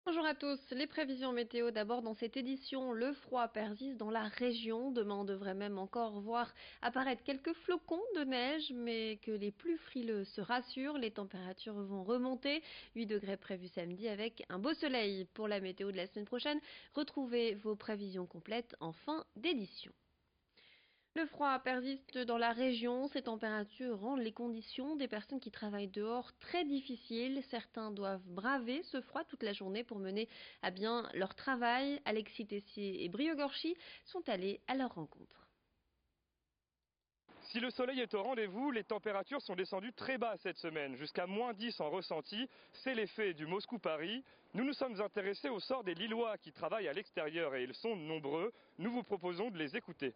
Bonjour à tous, les prévisions météo d'abord dans cette édition. Le froid persiste dans la région. Demain on devrait même encore voir apparaître quelques flocons de neige, mais que les plus frileux se rassurent, les températures vont remonter. 8 degrés prévus samedi avec un beau soleil. Pour la météo de la semaine prochaine, retrouvez vos prévisions complètes en fin d'édition. Le froid persiste dans la région, ces températures rendent les conditions des personnes qui travaillent dehors très difficiles. Certains doivent braver ce froid toute la journée pour mener à bien leur travail. Alexis Tessier et Brio Gorchi sont allés à leur rencontre. Si le soleil est au rendez-vous, les températures sont descendues très bas cette semaine, jusqu'à -10 en ressenti. C'est l'effet du Moscou-Paris. Nous nous sommes intéressés au sort des Lillois qui travaillent à l'extérieur et ils sont nombreux. Nous vous proposons de les écouter.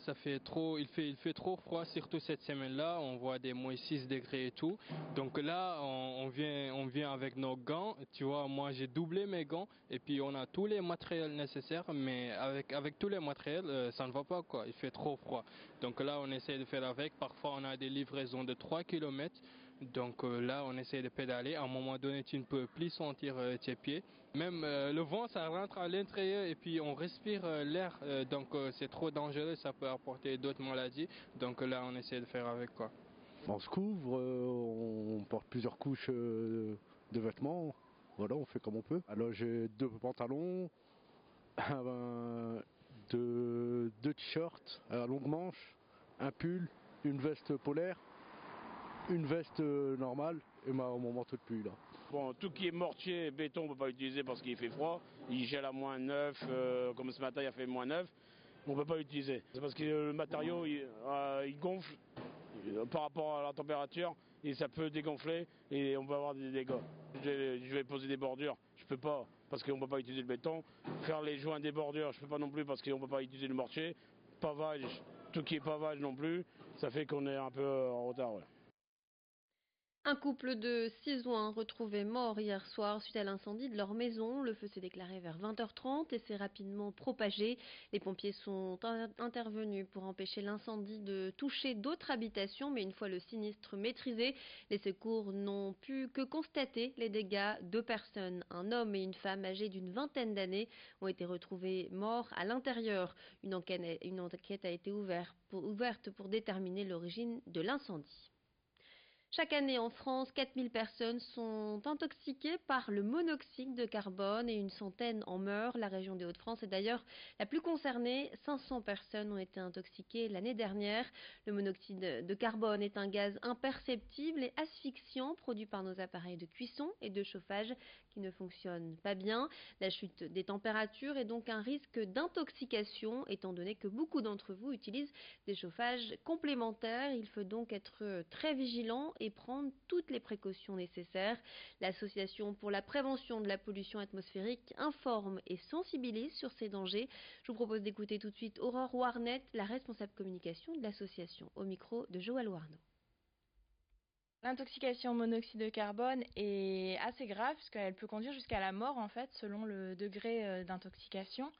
Il fait trop froid, surtout cette semaine-là. On voit des -6 degrés et tout. Donc là, on vient avec nos gants. Tu vois, moi j'ai doublé mes gants et puis on a tous les matériels nécessaires. Mais avec tous les matériels, ça ne va pas quoi. Il fait trop froid. Donc là, on essaie de faire avec. Parfois, on a des livraisons de 3 kilomètres. Donc là, on essaie de pédaler. À un moment donné, tu ne peux plus sentir tes pieds. Même le vent, ça rentre à l'intérieur et puis on respire l'air. Donc c'est trop dangereux, ça peut apporter d'autres maladies. Donc là, on essaie de faire avec quoi. On se couvre, on porte plusieurs couches de vêtements. Voilà, on fait comme on peut. Alors j'ai 2 pantalons, deux t-shirts à longue manche, un pull, une veste polaire, une veste normale et mon manteau de pluie là. Bon, tout qui est mortier, béton, on ne peut pas utiliser parce qu'il fait froid. Il gèle à -9, comme ce matin il a fait -9. On ne peut pas l'utiliser. C'est parce que le matériau il gonfle par rapport à la température et ça peut dégonfler et on peut avoir des dégâts. Je vais poser des bordures, je peux pas parce qu'on ne peut pas utiliser le béton. Faire les joints des bordures, je ne peux pas non plus parce qu'on ne peut pas utiliser le mortier. Pavage, tout qui est pavage non plus, ça fait qu'on est un peu en retard. Ouais. Un couple de Sizouins retrouvé mort hier soir suite à l'incendie de leur maison. Le feu s'est déclaré vers 20h30 et s'est rapidement propagé. Les pompiers sont intervenus pour empêcher l'incendie de toucher d'autres habitations, mais une fois le sinistre maîtrisé, les secours n'ont pu que constater les dégâts. 2 personnes, un homme et une femme âgés d'une vingtaine d'années, ont été retrouvés morts à l'intérieur. Une enquête a été ouverte pour déterminer l'origine de l'incendie. Chaque année en France, 4000 personnes sont intoxiquées par le monoxyde de carbone et une centaine en meurent. La région des Hauts-de-France est d'ailleurs la plus concernée. 500 personnes ont été intoxiquées l'année dernière. Le monoxyde de carbone est un gaz imperceptible et asphyxiant produit par nos appareils de cuisson et de chauffage qui ne fonctionnent pas bien. La chute des températures est donc un risque d'intoxication étant donné que beaucoup d'entre vous utilisent des chauffages complémentaires. Il faut donc être très vigilant et prendre toutes les précautions nécessaires. L'Association pour la prévention de la pollution atmosphérique informe et sensibilise sur ces dangers. Je vous propose d'écouter tout de suite Aurore Warnett, la responsable communication de l'association, au micro de Joël Warneau. L'intoxication au monoxyde de carbone est assez grave puisqu'elle peut conduire jusqu'à la mort en fait selon le degré d'intoxication.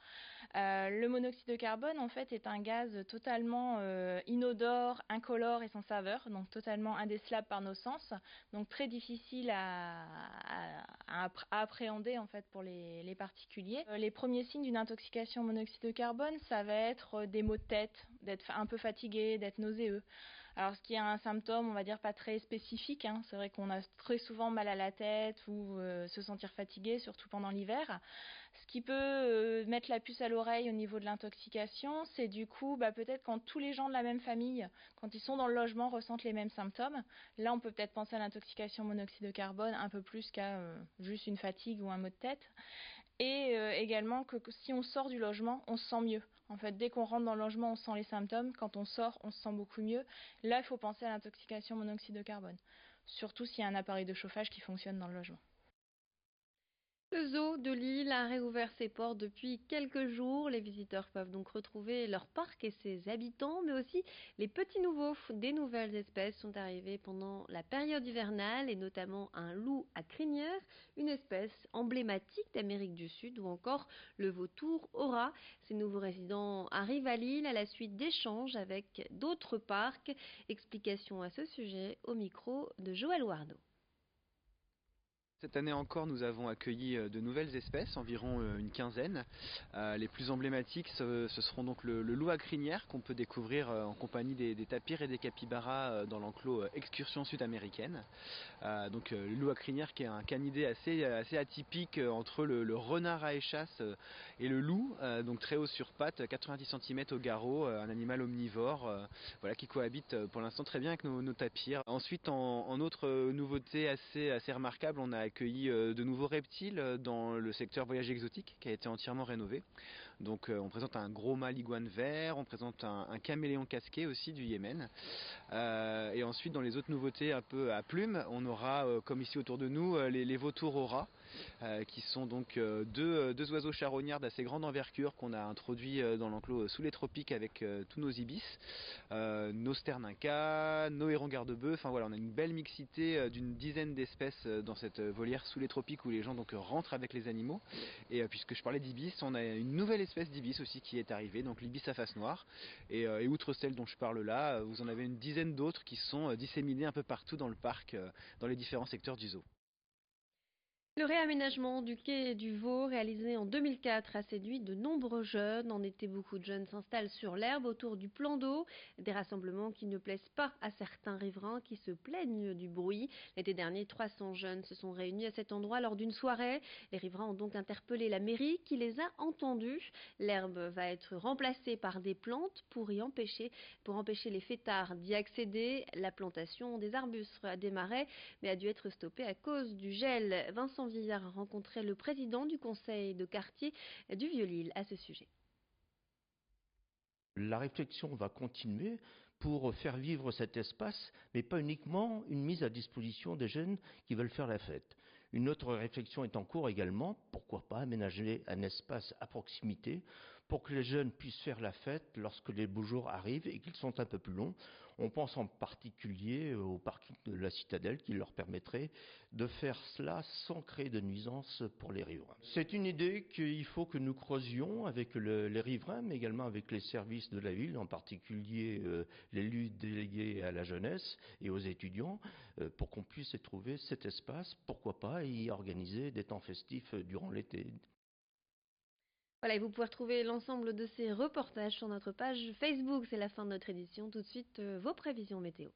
Le monoxyde de carbone en fait est un gaz totalement inodore, incolore et sans saveur, donc totalement indécelable par nos sens, donc très difficile à appréhender en fait pour les particuliers. Les premiers signes d'une intoxication au monoxyde de carbone, ça va être des maux de tête, d'être un peu fatigué, d'être nauséeux. Alors ce qui est un symptôme, on va dire pas très spécifique, hein. C'est vrai qu'on a très souvent mal à la tête ou se sentir fatigué, surtout pendant l'hiver. Ce qui peut mettre la puce à l'oreille au niveau de l'intoxication, c'est du coup peut-être quand tous les gens de la même famille, quand ils sont dans le logement, ressentent les mêmes symptômes. Là, on peut peut-être penser à l'intoxication au monoxyde de carbone un peu plus qu'à juste une fatigue ou un maux de tête. Et également que si on sort du logement, on se sent mieux. En fait, dès qu'on rentre dans le logement, on sent les symptômes. Quand on sort, on se sent beaucoup mieux. Là, il faut penser à l'intoxication au monoxyde de carbone. Surtout s'il y a un appareil de chauffage qui fonctionne dans le logement. Le zoo de Lille a réouvert ses portes depuis quelques jours. Les visiteurs peuvent donc retrouver leur parc et ses habitants, mais aussi les petits nouveaux. Des nouvelles espèces sont arrivées pendant la période hivernale et notamment un loup à crinière, une espèce emblématique d'Amérique du Sud ou encore le vautour Aura. Ces nouveaux résidents arrivent à Lille à la suite d'échanges avec d'autres parcs. Explication à ce sujet au micro de Joël Warneau. Cette année encore, nous avons accueilli de nouvelles espèces, environ une quinzaine. Les plus emblématiques, ce seront donc le loup à crinière qu'on peut découvrir en compagnie des tapirs et des capybaras dans l'enclos excursion sud-américaine. Donc le loup à crinière qui est un canidé assez atypique entre le renard à échasse et le loup, donc très haut sur pattes, 90 cm au garrot, un animal omnivore voilà, qui cohabite pour l'instant très bien avec nos tapirs. Ensuite, en autre nouveauté assez remarquable, on a accueilli de nouveaux reptiles dans le secteur voyage exotique qui a été entièrement rénové. Donc on présente un gros mâle iguane vert, on présente un caméléon casqué aussi du Yémen. Et ensuite dans les autres nouveautés un peu à plumes, on aura comme ici autour de nous les vautours au rat, qui sont donc deux oiseaux charognards d'assez grande envergure qu'on a introduits dans l'enclos sous les tropiques avec tous nos ibis, nos sternincas, nos hérons garde-bœufs. Enfin voilà, on a une belle mixité d'une dizaine d'espèces dans cette volière sous les tropiques où les gens donc rentrent avec les animaux. Et puisque je parlais d'ibis, on a une nouvelle espèce d'ibis aussi qui est arrivée, donc l'ibis à face noire. Et outre celle dont je parle là, vous en avez une dizaine d'autres qui sont disséminées un peu partout dans le parc, dans les différents secteurs du zoo. Le réaménagement du quai du Vau, réalisé en 2004, a séduit de nombreux jeunes. En été, beaucoup de jeunes s'installent sur l'herbe autour du plan d'eau. Des rassemblements qui ne plaisent pas à certains riverains qui se plaignent du bruit. L'été dernier, 300 jeunes se sont réunis à cet endroit lors d'une soirée. Les riverains ont donc interpellé la mairie qui les a entendus. L'herbe va être remplacée par des plantes pour empêcher les fêtards d'y accéder. La plantation des arbustes a démarré mais a dû être stoppée à cause du gel. Vincent Villard a rencontré le président du conseil de quartier du Vieux-Lille à ce sujet. La réflexion va continuer pour faire vivre cet espace, mais pas uniquement une mise à disposition des jeunes qui veulent faire la fête. Une autre réflexion est en cours également, pourquoi pas aménager un espace à proximité pour que les jeunes puissent faire la fête lorsque les beaux jours arrivent et qu'ils sont un peu plus longs. On pense en particulier au parking de la Citadelle qui leur permettrait de faire cela sans créer de nuisance pour les riverains. C'est une idée qu'il faut que nous creusions avec les riverains, mais également avec les services de la ville, en particulier l'élu délégué à la jeunesse et aux étudiants, pour qu'on puisse y trouver cet espace, pourquoi pas y organiser des temps festifs durant l'été. Voilà, et vous pouvez retrouver l'ensemble de ces reportages sur notre page Facebook. C'est la fin de notre édition. Tout de suite, vos prévisions météo.